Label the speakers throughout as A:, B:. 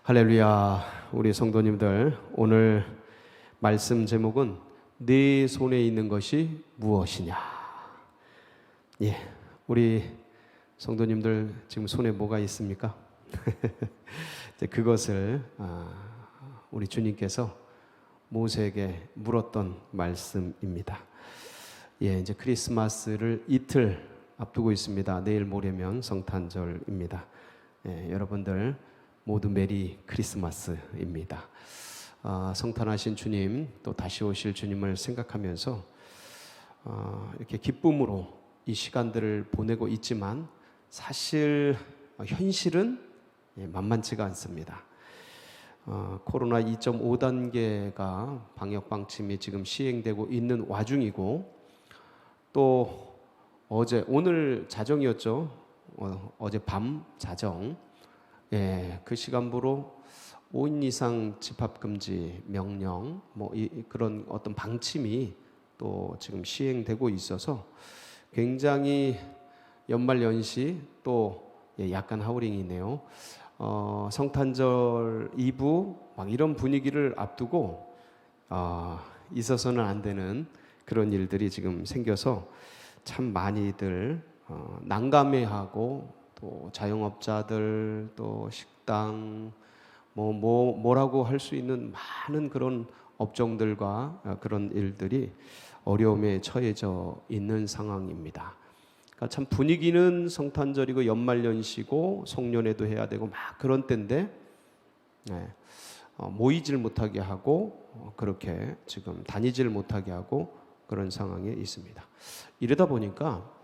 A: 할렐루야. 우리 성도님들, 오늘 말씀 제목은 네 손에 있는 것이 무엇이냐. 예, 우리 성도님들 지금 손에 뭐가 있습니까? 이제 그것을 우리 주님께서 모세에게 물었던 말씀입니다. 예, 이제 크리스마스를 이틀 앞두고 있습니다. 내일 모레면 성탄절입니다. 예, 여러분들 모두 메리 크리스마스입니다. 성탄하신 주님, 또 다시 오실 주님을 생각하면서 이렇게 기쁨으로 이 시간들을 보내고 있지만 사실 현실은 만만치가 않습니다. 코로나 2.5단계가 방역 방침이 지금 시행되고 있는 와중이고, 또 오늘 자정이었죠. 어제 밤 자정, 그 시간부로 5인 이상 집합 금지 명령, 그런 어떤 방침이 또 지금 시행되고 있어서 굉장히 연말 연시, 또 약간 하우링이네요. 성탄절 이브 막 이런 분위기를 앞두고 있어서는 안 되는 그런 일들이 지금 생겨서 참 많이들 난감해하고, 또 자영업자들, 또 식당, 뭐라고 할 수 있는 많은 그런 업종들과 그런 일들이 어려움에 처해져 있는 상황입니다. 그러니까 참 분위기는 성탄절이고 연말연시고 송년회도 해야 되고 막 그런 때인데 모이질 못하게 하고, 그렇게 지금 다니질 못하게 하고 그런 상황에 있습니다. 이러다 보니까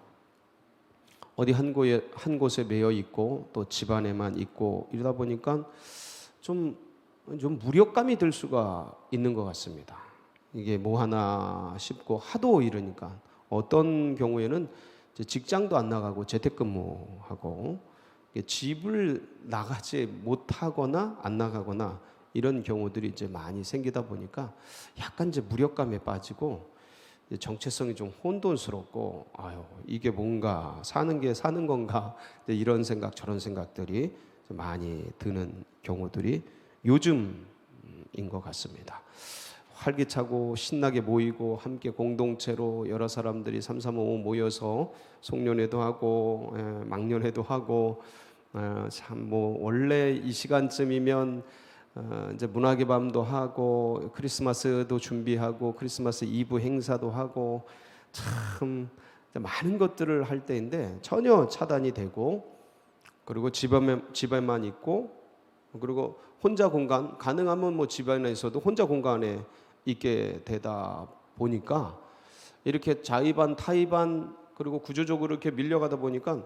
A: 어디 한 곳에 매여 있고 또 집안에만 있고 이러다 보니까 좀 무력감이 들 수가 있는 것 같습니다. 이게 뭐 하나 싶고 하도 이러니까 어떤 경우에는 직장도 안 나가고 재택근무하고 집을 나가지 못하거나 안 나가거나 이런 경우들이 이제 많이 생기다 보니까 약간 이제 무력감에 빠지고 정체성이 좀 혼돈스럽고, 이게 뭔가 사는 게 사는 건가, 이런 생각 저런 생각들이 많이 드는 경우들이 요즘인 것 같습니다. 활기차고 신나게 모이고 함께 공동체로 여러 사람들이 3, 3, 5 모여서 송년회도 하고 막년회도 하고, 참 원래 이 시간쯤이면 이제 문학의 밤도 하고 크리스마스도 준비하고 크리스마스 이브 행사도 하고 참 많은 것들을 할 때인데 전혀 차단이 되고, 그리고 집에만 있고, 그리고 혼자 공간, 가능하면 집안에서도 혼자 공간에 있게 되다 보니까 이렇게 자의반 타의반, 그리고 구조적으로 이렇게 밀려가다 보니까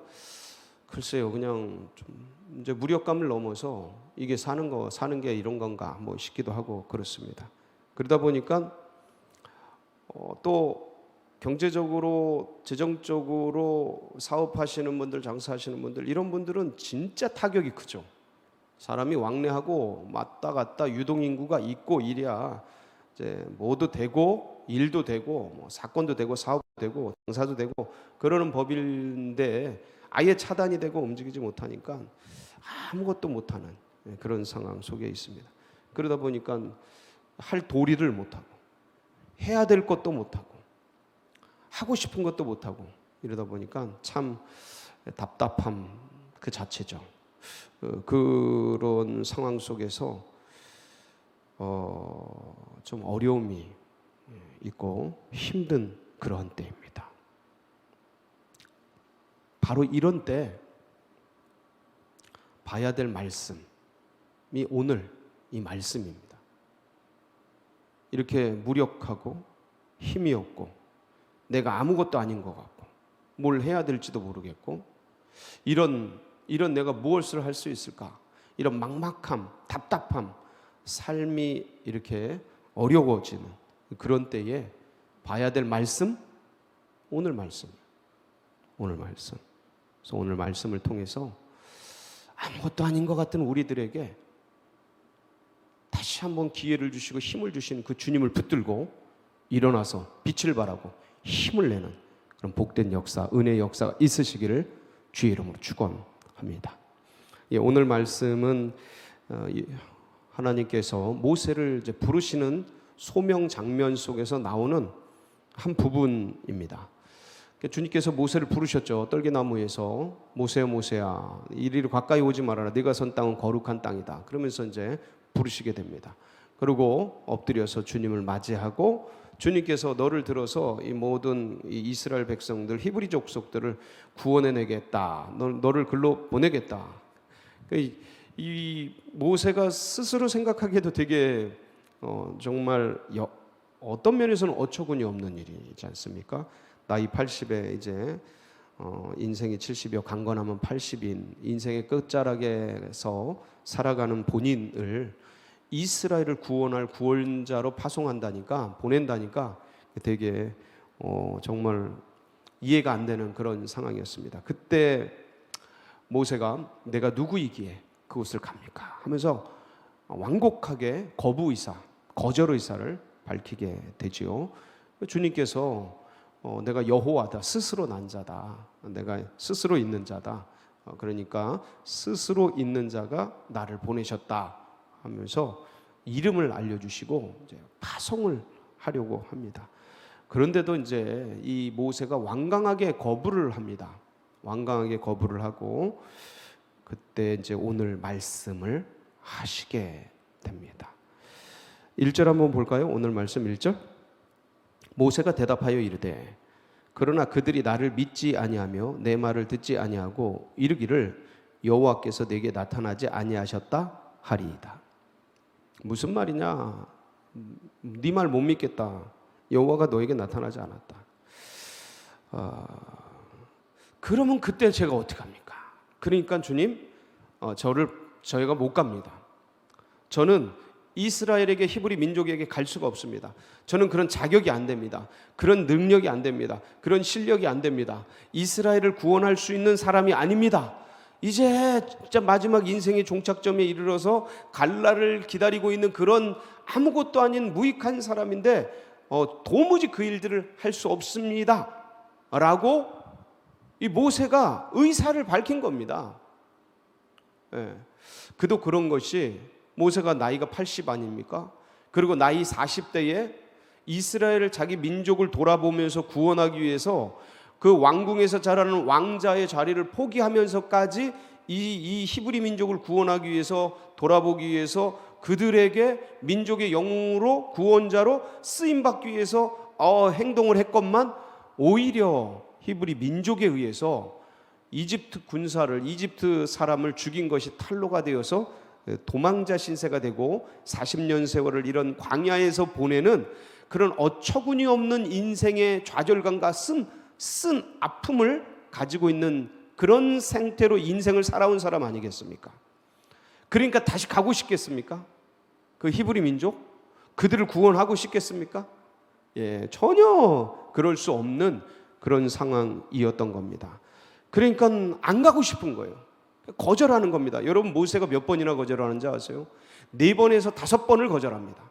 A: 글쎄요, 그냥 좀 이제 무력감을 넘어서 이게 사는 게 이런 건가 싶기도 하고 그렇습니다. 그러다 보니까 또 경제적으로, 재정적으로 사업하시는 분들, 장사하시는 분들, 이런 분들은 진짜 타격이 크죠. 사람이 왕래하고 왔다 갔다 유동인구가 있고 이래야 이제 뭐도 되고 일도 되고 사건도 되고 사업도 되고 장사도 되고 그러는 법인데, 아예 차단이 되고 움직이지 못하니까 아무것도 못하는 그런 상황 속에 있습니다. 그러다 보니까 할 도리를 못하고 해야 될 것도 못하고 하고 싶은 것도 못하고 이러다 보니까 참 답답함 그 자체죠. 그런 상황 속에서 좀 어려움이 있고 힘든 그러한 때입니다. 바로 이런 때 봐야 될 말씀이 오늘 이 말씀입니다. 이렇게 무력하고 힘이 없고 내가 아무것도 아닌 것 같고 뭘 해야 될지도 모르겠고, 이런 내가 무엇을 할 수 있을까, 이런 막막함, 답답함, 삶이 이렇게 어려워지는 그런 때에 봐야 될 말씀, 오늘 말씀. 그래서 오늘 말씀을 통해서 아무것도 아닌 것 같은 우리들에게 다시 한번 기회를 주시고 힘을 주시는 그 주님을 붙들고 일어나서 빛을 발하고 힘을 내는 그런 복된 역사, 은혜의 역사가 있으시기를 주의 이름으로 축원합니다. 오늘 말씀은 하나님께서 모세를 이제 부르시는 소명 장면 속에서 나오는 한 부분입니다. 주님께서 모세를 부르셨죠. 떨기나무에서 모세야 모세야 이리로 가까이 오지 말아라. 네가 선 땅은 거룩한 땅이다. 그러면서 이제 부르시게 됩니다. 그리고 엎드려서 주님을 맞이하고 주님께서 너를 들어서 이 모든 이 이스라엘 백성들 히브리 족속들을 구원해 내겠다. 너를 글로 보내겠다. 이 모세가 스스로 생각하기에도 되게 정말 어떤 면에서는 어처구니 없는 일이지 않습니까? 나이 80에 이제 인생이 70이요 강건하면 80인 인생의 끝자락에서 살아가는 본인을 이스라엘을 구원할 구원자로 파송한다니까 보낸다니까 되게 정말 이해가 안 되는 그런 상황이었습니다. 그때 모세가 내가 누구이기에 그곳을 갑니까? 하면서 완곡하게 거절 의사를 밝히게 되지요. 주님께서 내가 여호와다, 스스로 난 자다, 내가 스스로 있는 자다. 그러니까 스스로 있는 자가 나를 보내셨다 하면서 이름을 알려주시고 이제 파송을 하려고 합니다. 그런데도 이제 이 모세가 완강하게 거부를 합니다. 완강하게 거부를 하고 그때 이제 오늘 말씀을 하시게 됩니다. 1절 한번 볼까요? 오늘 말씀 1절. 모세가 대답하여 이르되 그러나 그들이 나를 믿지 아니하며 내 말을 듣지 아니하고 이르기를 여호와께서 내게 나타나지 아니하셨다 하리이다. 무슨 말이냐? 네 말 못 믿겠다. 여호와가 너에게 나타나지 않았다. 그러면 그때 제가 어떻게 합니까? 그러니까 주님, 저희가 못 갑니다. 저는 이스라엘에게 히브리 민족에게 갈 수가 없습니다. 저는 그런 자격이 안 됩니다. 그런 능력이 안 됩니다. 그런 실력이 안 됩니다. 이스라엘을 구원할 수 있는 사람이 아닙니다. 이제 진짜 마지막 인생의 종착점에 이르러서 갈라를 기다리고 있는 그런 아무것도 아닌 무익한 사람인데 도무지 그 일들을 할 수 없습니다 라고 이 모세가 의사를 밝힌 겁니다. 그도 그런 것이 모세가 나이가 80 아닙니까? 그리고 나이 40대에 이스라엘을 자기 민족을 돌아보면서 구원하기 위해서 그 왕궁에서 자라는 왕자의 자리를 포기하면서까지 이 히브리 민족을 구원하기 위해서 돌아보기 위해서 그들에게 민족의 영웅으로 구원자로 쓰임받기 위해서 행동을 했건만 오히려 히브리 민족에 의해서 이집트 사람을 죽인 것이 탄로가 되어서 도망자 신세가 되고 40년 세월을 이런 광야에서 보내는 그런 어처구니 없는 인생의 좌절감과 쓴 아픔을 가지고 있는 그런 상태로 인생을 살아온 사람 아니겠습니까? 그러니까 다시 가고 싶겠습니까? 그 히브리 민족? 그들을 구원하고 싶겠습니까? 전혀 그럴 수 없는 그런 상황이었던 겁니다. 그러니까 안 가고 싶은 거예요. 거절하는 겁니다. 여러분 모세가 몇 번이나 거절하는지 아세요? 4번에서 5번을 거절합니다.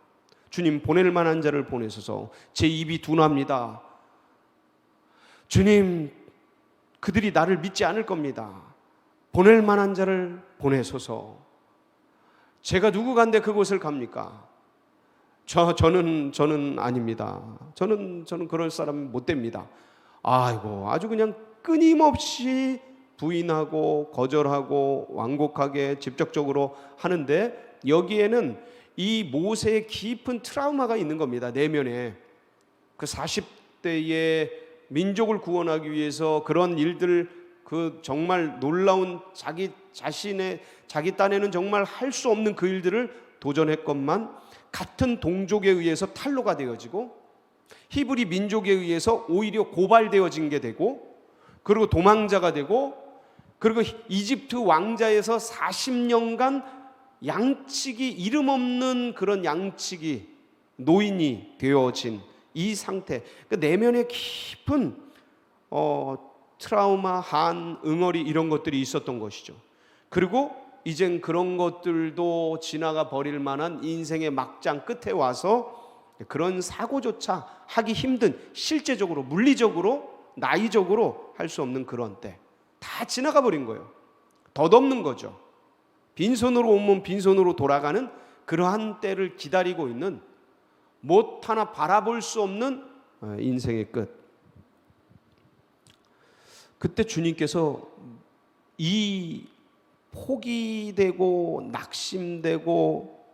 A: 주님 보낼 만한 자를 보내소서. 제 입이 둔합니다. 주님 그들이 나를 믿지 않을 겁니다. 보낼 만한 자를 보내소서. 제가 누구간데 그곳을 갑니까? 저는 아닙니다. 저는 그럴 사람 못 됩니다. 아이고 아주 그냥 끊임없이 부인하고 거절하고 완곡하게 직접적으로 하는데 여기에는 이 모세의 깊은 트라우마가 있는 겁니다. 내면에 그 40대의 민족을 구원하기 위해서 그런 일들 그 정말 놀라운 자기 딴에는 정말 할 수 없는 그 일들을 도전했건만 같은 동족에 의해서 탈로가 되어지고 히브리 민족에 의해서 오히려 고발되어진 게 되고 그리고 도망자가 되고 그리고 이집트 왕자에서 40년간 양치기 이름 없는 그런 양치기 노인이 되어진 이 상태, 그 내면에 깊은 트라우마, 한, 응어리 이런 것들이 있었던 것이죠. 그리고 이젠 그런 것들도 지나가 버릴 만한 인생의 막장 끝에 와서 그런 사고조차 하기 힘든 실제적으로 물리적으로 나이적으로 할 수 없는 그런 때 다 지나가 버린 거예요. 덧없는 거죠. 빈손으로 오면 빈손으로 돌아가는 그러한 때를 기다리고 있는, 못 하나 바라볼 수 없는 인생의 끝. 그때 주님께서 이 포기되고 낙심되고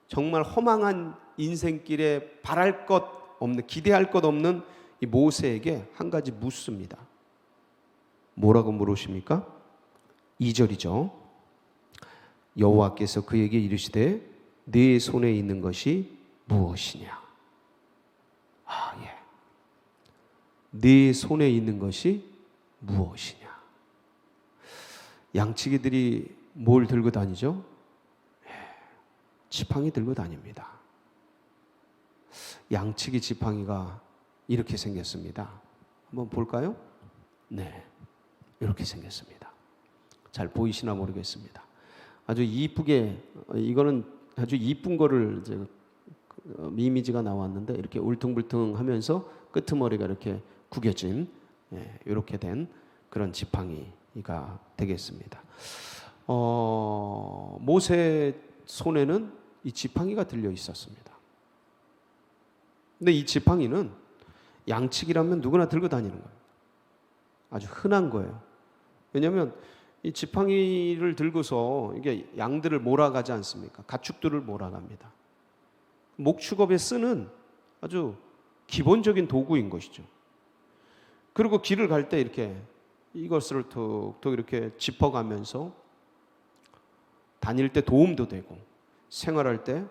A: 정말 허망한 인생길에 바랄 것 없는, 기대할 것 없는 이 모세에게 한 가지 묻습니다. 뭐라고 물으십니까? 2절이죠. 여호와께서 그에게 이르시되 네 손에 있는 것이 무엇이냐? 예. 네 손에 있는 것이 무엇이냐? 양치기들이 뭘 들고 다니죠? 지팡이 들고 다닙니다. 양치기 지팡이가 이렇게 생겼습니다. 한번 볼까요? 네, 이렇게 생겼습니다. 잘 보이시나 모르겠습니다. 아주 이쁘게, 이거는 아주 이쁜 거를 이제 이미지가 나왔는데, 이렇게 울퉁불퉁하면서 끄트머리가 이렇게 구겨진, 이렇게 된 그런 지팡이가 되겠습니다. 모세 손에는 이 지팡이가 들려 있었습니다. 근데 이 지팡이는 양치기라면 누구나 들고 다니는 거예요. 아주 흔한 거예요. 왜냐하면 이 지팡이를 들고서 이게 양들을 몰아가지 않습니까? 가축들을 몰아갑니다. 목축업에 쓰는 아주 기본적인 도구인 것이죠. 그리고 길을 갈 때 이렇게 이것을 툭툭 이렇게 짚어가면서 다닐 때 도움도 되고, 생활할 때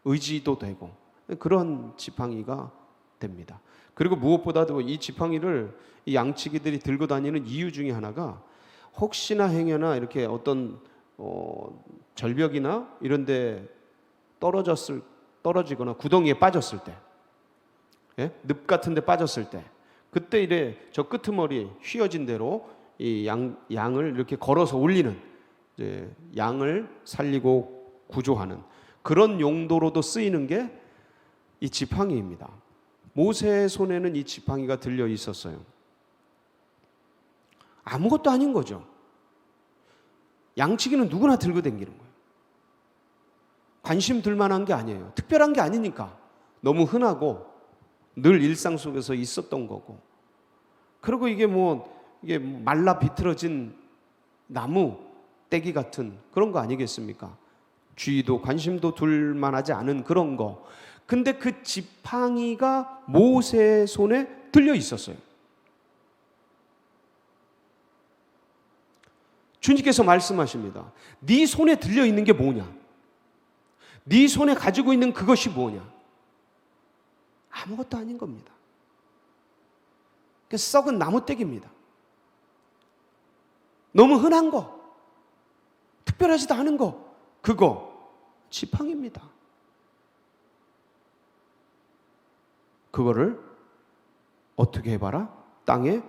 A: 의지도 되고, 그런 지팡이가 됩니다. 그리고 무엇보다도 이 지팡이를 이 양치기들이 들고 다니는 이유 중에 하나가, 혹시나 행여나 이렇게 어떤 절벽이나 이런 데 떨어지거나 구덩이에 빠졌을 때, 늪 같은 데 빠졌을 때, 그때 이래 저 끄트머리 휘어진 대로 이 양을 이렇게 걸어서 올리는, 이제 양을 살리고 구조하는 그런 용도로도 쓰이는 게 이 지팡이입니다. 모세의 손에는 이 지팡이가 들려 있었어요. 아무것도 아닌 거죠. 양치기는 누구나 들고 다니는 거예요. 관심 들 만한 게 아니에요. 특별한 게 아니니까. 너무 흔하고 늘 일상 속에서 있었던 거고. 그리고 이게 말라 비틀어진 나무 떼기 같은 그런 거 아니겠습니까? 주의도 관심도 둘 만하지 않은 그런 거. 근데 그 지팡이가 모세의 손에 들려 있었어요. 주님께서 말씀하십니다. 네 손에 들려 있는 게 뭐냐? 네 손에 가지고 있는 그것이 뭐냐? 아무것도 아닌 겁니다. 썩은 나무떼기입니다. 너무 흔한 거, 특별하지도 않은 거, 그거 지팡이입니다. 그거를 어떻게 해봐라? 땅에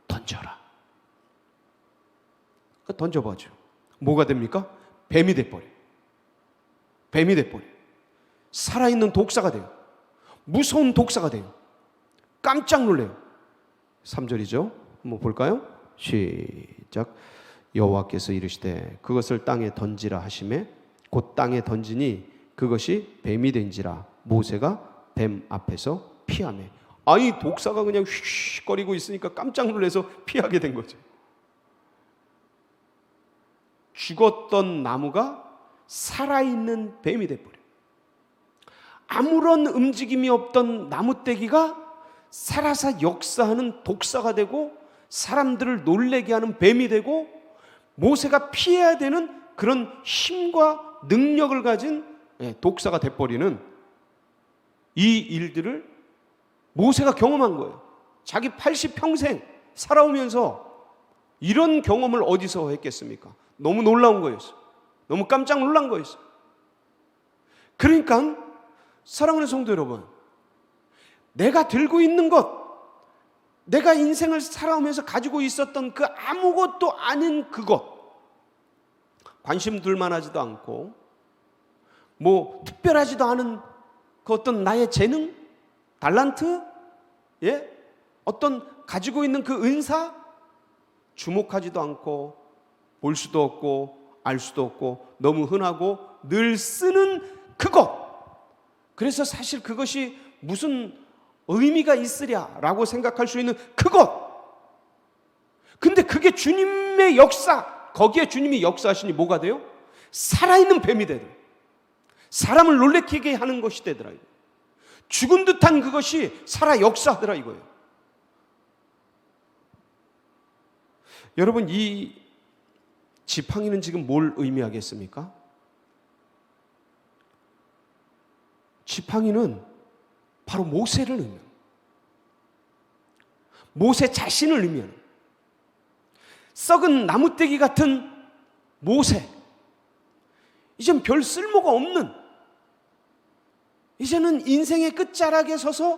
A: 던져라. 던져봐죠. 뭐가 됩니까? 뱀이 돼버려요. 뱀이 돼버려요. 살아있는 독사가 돼요. 무서운 독사가 돼요. 깜짝 놀래요. 3절이죠. 한번 볼까요? 시작. 여호와께서 이르시되 그것을 땅에 던지라 하시매 곧 땅에 던지니 그것이 뱀이 된지라 모세가 뱀 앞에서 피하매. 아니 독사가 그냥 휙거리고 있으니까 깜짝 놀라서 피하게 된 거죠. 죽었던 나무가 살아있는 뱀이 돼버려요. 아무런 움직임이 없던 나무떼기가 살아서 역사하는 독사가 되고 사람들을 놀래게 하는 뱀이 되고 모세가 피해야 되는 그런 힘과 능력을 가진 독사가 돼버리는 이 일들을 모세가 경험한 거예요. 자기 80평생 살아오면서 이런 경험을 어디서 했겠습니까? 너무 놀라운 거였어요. 너무 깜짝 놀란 거였어요. 그러니까 사랑하는 성도 여러분, 내가 들고 있는 것, 내가 인생을 살아오면서 가지고 있었던 그 아무것도 아닌 그것, 관심 둘 만하지도 않고 특별하지도 않은 그 어떤 나의 재능, 달란트, 어떤 가지고 있는 그 은사, 주목하지도 않고 볼 수도 없고 알 수도 없고 너무 흔하고 늘 쓰는 그것. 그래서 사실 그것이 무슨 의미가 있으랴라고 생각할 수 있는 그것. 근데 그게 주님의 역사, 거기에 주님이 역사하시니 뭐가 돼요? 살아있는 뱀이 되더라. 사람을 놀래키게 하는 것이 되더라. 죽은 듯한 그것이 살아 역사하더라 이거예요. 여러분, 이 지팡이는 지금 뭘 의미하겠습니까? 지팡이는 바로 모세를 의미합니다. 모세 자신을 의미하는, 썩은 나무떼기 같은 모세, 이젠 별 쓸모가 없는, 이제는 인생의 끝자락에 서서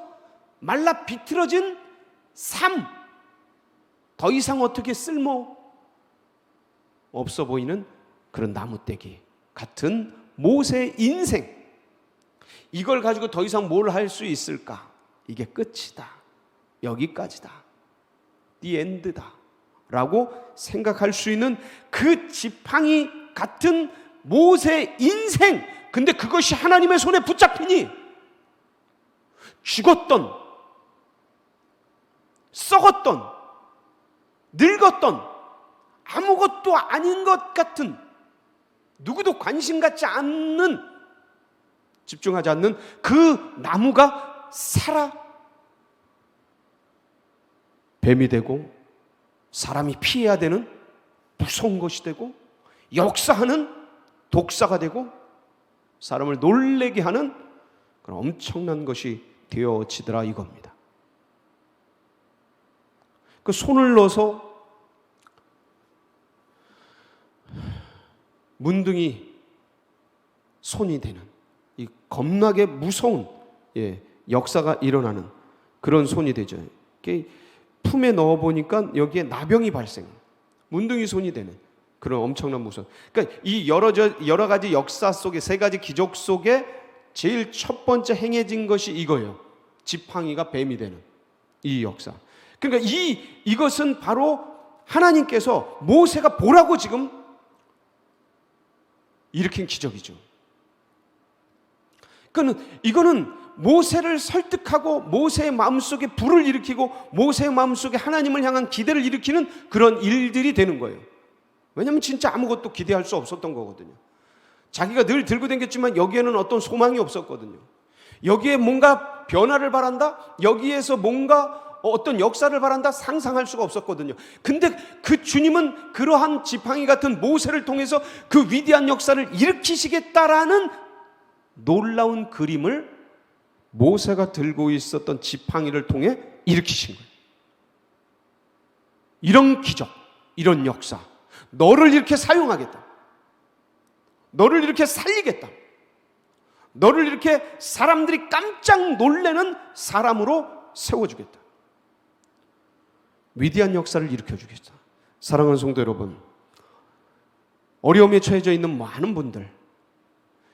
A: 말라 비틀어진 삶, 더 이상 어떻게 쓸모 없어 보이는 그런 나무떼기 같은 모세의 인생, 이걸 가지고 더 이상 뭘 할 수 있을까? 이게 끝이다, 여기까지다, the end다 라고 생각할 수 있는 그 지팡이 같은 모세의 인생. 근데 그것이 하나님의 손에 붙잡히니 죽었던, 썩었던, 늙었던, 아무것도 아닌 것 같은, 누구도 관심 갖지 않는, 집중하지 않는 그 나무가 살아 뱀이 되고 사람이 피해야 되는 무서운 것이 되고 역사하는 독사가 되고 사람을 놀래게 하는 그런 엄청난 것이 되어지더라 이겁니다. 그 손을 넣어서 문둥이 손이 되는 이 겁나게 무서운 역사가 일어나는 그런 손이 되죠. 품에 넣어 보니까 여기에 나병이 발생, 문둥이 손이 되는 그런 엄청난 무서운. 그러니까 이 여러 가지 역사 속에, 세 가지 기적 속에 제일 첫 번째 행해진 것이 이거예요. 지팡이가 뱀이 되는 이 역사. 그러니까 이것은 바로 하나님께서 모세가 보라고 지금 일으킨 기적이죠. 이거는 모세를 설득하고 모세의 마음속에 불을 일으키고 모세의 마음속에 하나님을 향한 기대를 일으키는 그런 일들이 되는 거예요. 왜냐하면 진짜 아무것도 기대할 수 없었던 거거든요. 자기가 늘 들고 다녔지만 여기에는 어떤 소망이 없었거든요. 여기에 뭔가 변화를 바란다, 여기에서 뭔가 어떤 역사를 바란다, 상상할 수가 없었거든요. 근데 그 주님은 그러한 지팡이 같은 모세를 통해서 그 위대한 역사를 일으키시겠다라는 놀라운 그림을 모세가 들고 있었던 지팡이를 통해 일으키신 거예요. 이런 기적, 이런 역사, 너를 이렇게 사용하겠다, 너를 이렇게 살리겠다, 너를 이렇게 사람들이 깜짝 놀라는 사람으로 세워주겠다, 위대한 역사를 일으켜주겠다. 사랑하는 성도 여러분, 어려움에 처해져 있는 많은 분들,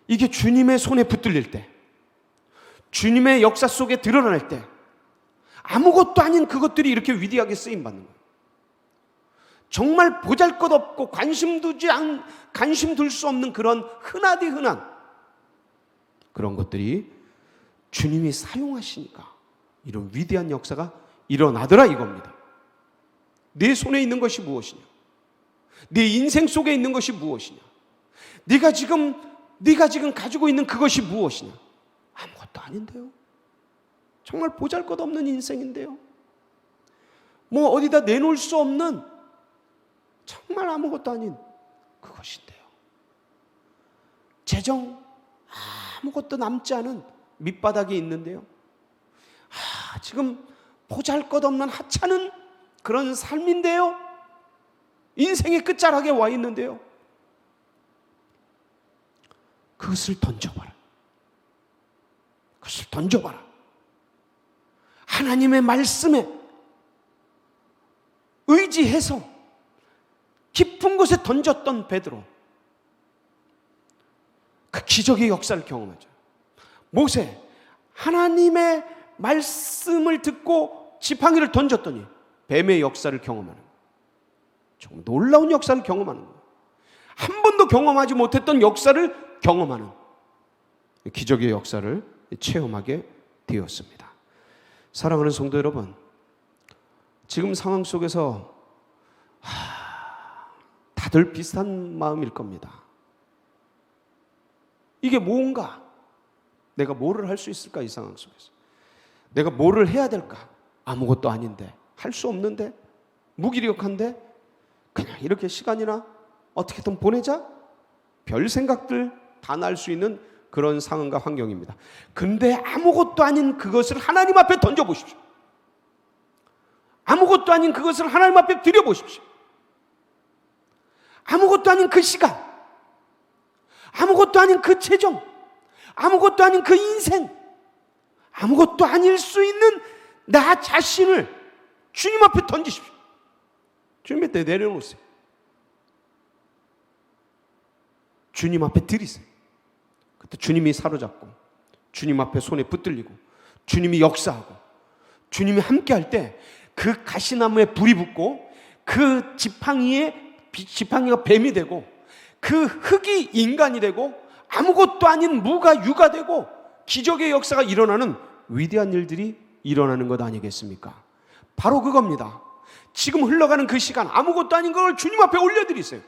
A: 이게 주님의 손에 붙들릴 때, 주님의 역사 속에 드러날 때 아무것도 아닌 그것들이 이렇게 위대하게 쓰임받는 거예요. 정말 보잘것없고 관심 둘 수 없는 그런 흔하디 흔한 그런 것들이 주님이 사용하시니까 이런 위대한 역사가 일어나더라 이겁니다. 내 손에 있는 것이 무엇이냐? 내 인생 속에 있는 것이 무엇이냐? 네가 지금 가지고 있는 그것이 무엇이냐? 아무것도 아닌데요. 정말 보잘것없는 인생인데요. 뭐 어디다 내놓을 수 없는 정말 아무것도 아닌 그것인데요. 재정 아무것도 남지 않은 밑바닥에 있는데요. 지금 보잘것없는 하찮은 그런 삶인데요. 인생의 끝자락에 와 있는데요. 그것을 던져봐라. 그것을 던져봐라. 하나님의 말씀에 의지해서 깊은 곳에 던졌던 베드로, 그 기적의 역사를 경험하죠. 모세, 하나님의 말씀을 듣고 지팡이를 던졌더니 뱀의 역사를 경험하는 거예요. 정말 놀라운 역사를 경험하는 거예요. 한 번도 경험하지 못했던 역사를 경험하는 기적의 역사를 체험하게 되었습니다. 사랑하는 성도 여러분, 지금 상황 속에서 다들 비슷한 마음일 겁니다. 이게 뭔가? 내가 뭐를 할 수 있을까? 이 상황 속에서 내가 뭐를 해야 될까? 아무것도 아닌데, 할 수 없는데, 무기력한데, 그냥 이렇게 시간이나 어떻게든 보내자? 별 생각들 다 날 수 있는 그런 상황과 환경입니다. 근데 아무것도 아닌 그것을 하나님 앞에 던져보십시오. 아무것도 아닌 그것을 하나님 앞에 드려보십시오. 아무것도 아닌 그 시간, 아무것도 아닌 그 재정, 아무것도 아닌 그 인생, 아무것도 아닐 수 있는 나 자신을 주님 앞에 던지십시오. 주님 앞에 내려놓으세요. 주님 앞에 드리세요. 그때 주님이 사로잡고, 주님 앞에 손에 붙들리고, 주님이 역사하고, 주님이 함께할 때 그 가시나무에 불이 붙고, 그 지팡이가 뱀이 되고, 그 흙이 인간이 되고, 아무것도 아닌 무가 유가 되고, 기적의 역사가 일어나는 위대한 일들이 일어나는 것 아니겠습니까? 바로 그겁니다. 지금 흘러가는 그 시간, 아무것도 아닌 걸 주님 앞에 올려드리세요.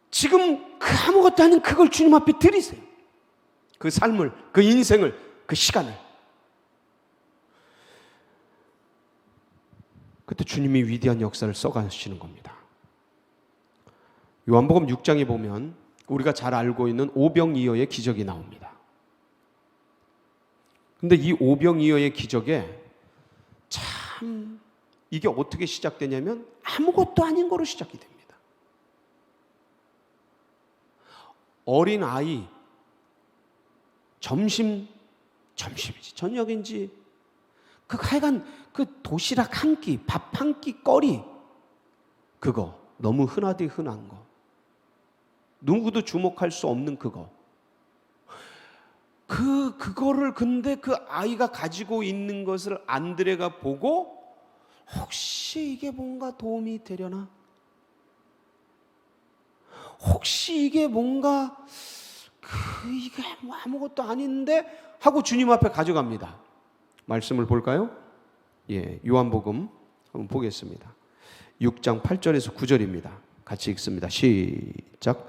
A: 지금 그 아무것도 아닌 그걸 주님 앞에 드리세요. 그 삶을, 그 인생을, 그 시간을. 그때 주님이 위대한 역사를 써가시는 겁니다. 요한복음 6장에 보면 우리가 잘 알고 있는 오병이어의 기적이 나옵니다. 근데 이 오병이어의 기적에 참 이게 어떻게 시작되냐면 아무것도 아닌 거로 시작이 됩니다. 어린 아이, 점심이지 저녁인지 그 하여간 그 도시락 한 끼, 밥 한 끼 거리, 그거 너무 흔하디 흔한 거, 누구도 주목할 수 없는 그거를 근데 그 아이가 가지고 있는 것을 안드레가 보고 혹시 이게 뭔가 도움이 되려나? 혹시 이게 뭔가 이게 뭐 아무것도 아닌데 하고 주님 앞에 가져갑니다. 말씀을 볼까요? 예, 요한복음 한번 보겠습니다. 6장 8절에서 9절입니다. 같이 읽습니다. 시작.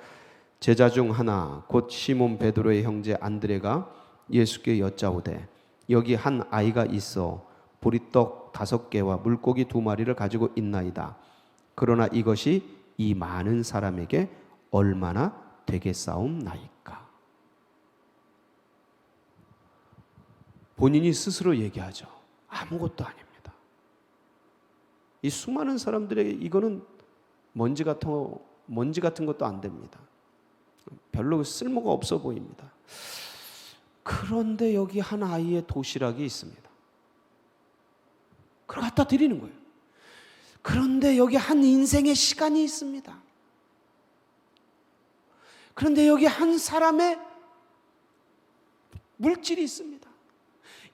A: 제자 중 하나 곧 시몬 베드로의 형제 안드레가 예수께 여짜오되 여기 한 아이가 있어 보리떡 5개와 물고기 2마리를 가지고 있나이다. 그러나 이것이 이 많은 사람에게 얼마나 되겠사옵나이까. 본인이 스스로 얘기하죠. 아무것도 아닙니다. 이 수많은 사람들에게 이거는 먼지 같은 것도 안 됩니다. 별로 쓸모가 없어 보입니다. 그런데 여기 한 아이의 도시락이 있습니다. 그걸 갖다 드리는 거예요. 그런데 여기 한 인생의 시간이 있습니다. 그런데 여기 한 사람의 물질이 있습니다.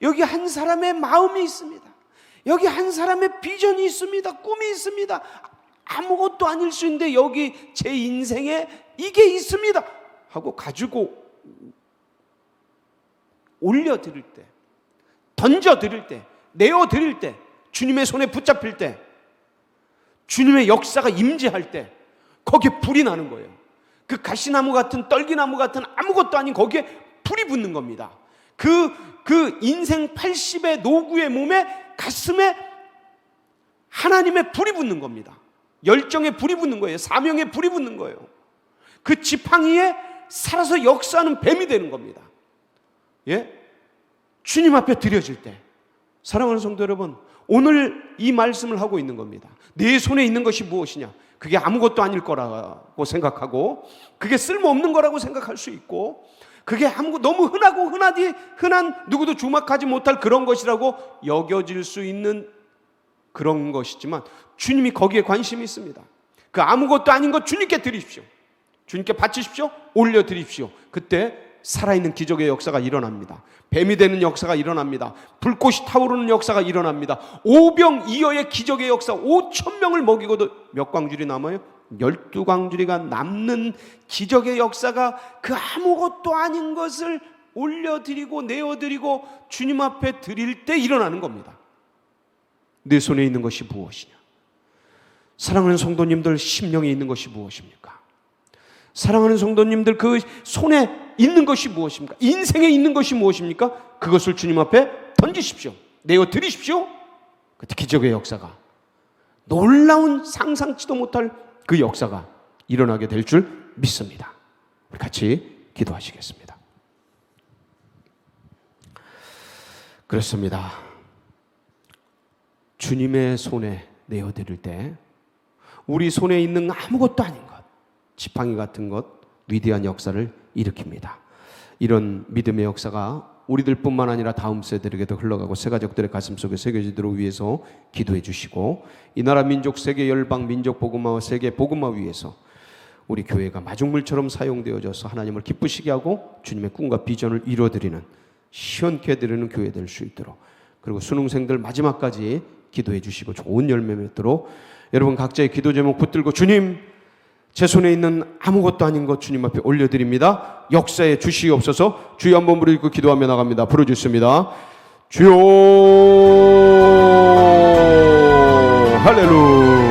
A: 여기 한 사람의 마음이 있습니다. 여기 한 사람의 비전이 있습니다. 꿈이 있습니다. 아무것도 아닐 수 있는데 여기 제 인생에 이게 있습니다 하고 가지고 올려드릴 때, 던져드릴 때, 내어드릴 때, 주님의 손에 붙잡힐 때, 주님의 역사가 임재할 때 거기에 불이 나는 거예요. 그 가시나무 같은, 떨기나무 같은 아무것도 아닌 거기에 불이 붙는 겁니다. 그 인생 80의 노구의 몸에, 가슴에 하나님의 불이 붙는 겁니다. 열정의 불이 붙는 거예요. 사명의 불이 붙는 거예요. 그 지팡이에 살아서 역사하는 뱀이 되는 겁니다. 예? 주님 앞에 드려질 때, 사랑하는 성도 여러분, 오늘 이 말씀을 하고 있는 겁니다. 내 손에 있는 것이 무엇이냐? 그게 아무것도 아닐 거라고 생각하고, 그게 쓸모없는 거라고 생각할 수 있고, 그게 너무 흔한 누구도 주목하지 못할 그런 것이라고 여겨질 수 있는 그런 것이지만 주님이 거기에 관심이 있습니다. 그 아무것도 아닌 것 주님께 드리십시오. 주님께 바치십시오. 올려드립시오. 그때 살아있는 기적의 역사가 일어납니다. 뱀이 되는 역사가 일어납니다. 불꽃이 타오르는 역사가 일어납니다. 오병이어의 기적의 역사, 5,000명을 먹이고도 몇 광줄이 남아요? 12광줄이가 남는 기적의 역사가 그 아무것도 아닌 것을 올려드리고 내어드리고 주님 앞에 드릴 때 일어나는 겁니다. 내 손에 있는 것이 무엇이냐? 사랑하는 성도님들, 심령에 있는 것이 무엇입니까? 사랑하는 성도님들, 그 손에 있는 것이 무엇입니까? 인생에 있는 것이 무엇입니까? 그것을 주님 앞에 던지십시오. 내어드리십시오. 그때 기적의 역사가, 놀라운 상상치도 못할 그 역사가 일어나게 될 줄 믿습니다. 우리 같이 기도하시겠습니다. 그렇습니다. 주님의 손에 내어드릴 때 우리 손에 있는 아무것도 아닌 것, 지팡이 같은 것, 위대한 역사를 일으킵니다. 이런 믿음의 역사가 우리들뿐만 아니라 다음 세대에게도 흘러가고 새 가족들의 가슴속에 새겨지도록 위해서 기도해 주시고, 이 나라 민족 세계 열방 민족 복음화와 세계 복음화 위해서 우리 교회가 마중물처럼 사용되어져서 하나님을 기쁘시게 하고 주님의 꿈과 비전을 이루어드리는, 시원케 드리는 교회 될 수 있도록, 그리고 수능생들 마지막까지 기도해 주시고 좋은 열매 맺도록 여러분 각자의 기도 제목 붙들고, 주님, 제 손에 있는 아무것도 아닌 것 주님 앞에 올려드립니다. 역사에 주시옵소서. 주여 한번 부르고 기도하며 나갑니다. 부르짖습니다. 주여, 할렐루야.